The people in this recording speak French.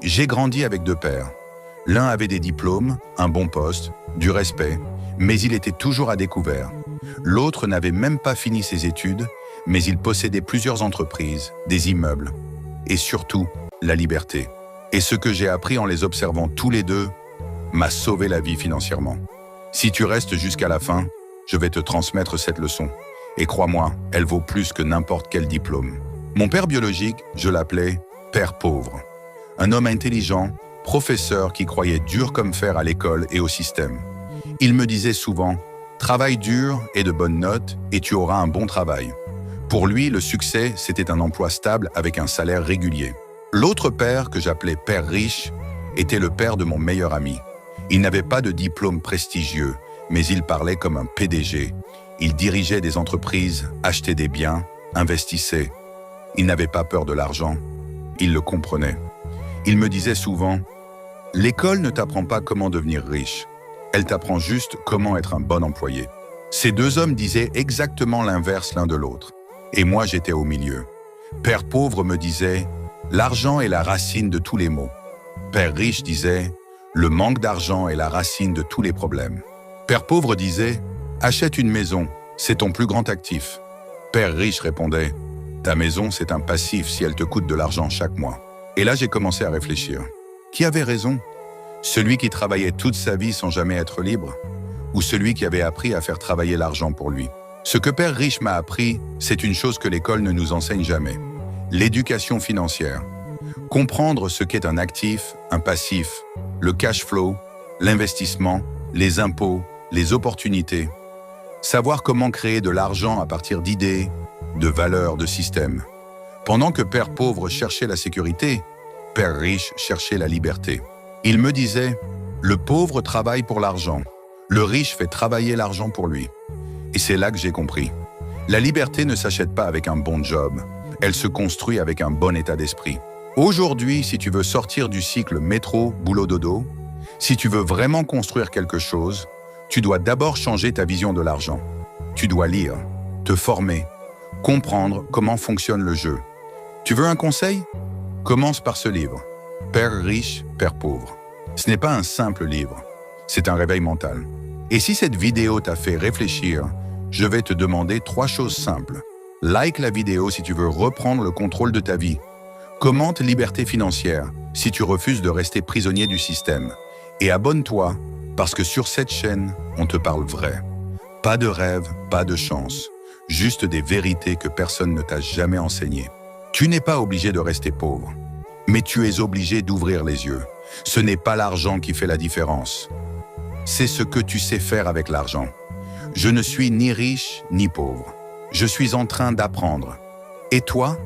J'ai grandi avec deux pères. L'un avait des diplômes, un bon poste, du respect, mais il était toujours à découvert. L'autre n'avait même pas fini ses études, mais il possédait plusieurs entreprises, des immeubles, et surtout, la liberté. Et ce que j'ai appris en les observant tous les deux m'a sauvé la vie financièrement. Si tu restes jusqu'à la fin, je vais te transmettre cette leçon. Et crois-moi, elle vaut plus que n'importe quel diplôme. Mon père biologique, je l'appelais « père pauvre ». Un homme intelligent, professeur qui croyait dur comme fer à l'école et au système. Il me disait souvent « travaille dur et de bonnes notes et tu auras un bon travail ». Pour lui, le succès, c'était un emploi stable avec un salaire régulier. L'autre père, que j'appelais père riche, était le père de mon meilleur ami. Il n'avait pas de diplôme prestigieux, mais il parlait comme un PDG. Il dirigeait des entreprises, achetait des biens, investissait. Il n'avait pas peur de l'argent. Il le comprenait. Il me disait souvent « L'école ne t'apprend pas comment devenir riche. Elle t'apprend juste comment être un bon employé. » Ces deux hommes disaient exactement l'inverse l'un de l'autre. Et moi, j'étais au milieu. Père pauvre me disait « L'argent est la racine de tous les maux. » Père riche disait « Le manque d'argent est la racine de tous les problèmes. » Père pauvre disait « Achète une maison, c'est ton plus grand actif. » Père riche répondait « Ta maison, c'est un passif si elle te coûte de l'argent chaque mois. » Et là, j'ai commencé à réfléchir. Qui avait raison? Celui qui travaillait toute sa vie sans jamais être libre? Ou celui qui avait appris à faire travailler l'argent pour lui? Ce que Père riche m'a appris, c'est une chose que l'école ne nous enseigne jamais. L'éducation financière. Comprendre ce qu'est un actif, un passif, le cash flow, l'investissement, les impôts, les opportunités. Savoir comment créer de l'argent à partir d'idées, de valeurs, de systèmes. Pendant que Père pauvre cherchait la sécurité, Père riche cherchait la liberté. Il me disait, le pauvre travaille pour l'argent, le riche fait travailler l'argent pour lui. Et c'est là que j'ai compris. La liberté ne s'achète pas avec un bon job, elle se construit avec un bon état d'esprit. Aujourd'hui, si tu veux sortir du cycle métro, boulot, dodo, si tu veux vraiment construire quelque chose, tu dois d'abord changer ta vision de l'argent. Tu dois lire, te former, comprendre comment fonctionne le jeu. Tu veux un conseil? Commence par ce livre, Père riche, Père pauvre. Ce n'est pas un simple livre, c'est un réveil mental. Et si cette vidéo t'a fait réfléchir, je vais te demander 3 choses simples. Like la vidéo si tu veux reprendre le contrôle de ta vie. Commente Liberté financière si tu refuses de rester prisonnier du système. Et abonne-toi parce que sur cette chaîne, on te parle vrai. Pas de rêve, pas de chance. Juste des vérités que personne ne t'a jamais enseignées. Tu n'es pas obligé de rester pauvre, mais tu es obligé d'ouvrir les yeux. Ce n'est pas l'argent qui fait la différence. C'est ce que tu sais faire avec l'argent. Je ne suis ni riche ni pauvre. Je suis en train d'apprendre. Et toi?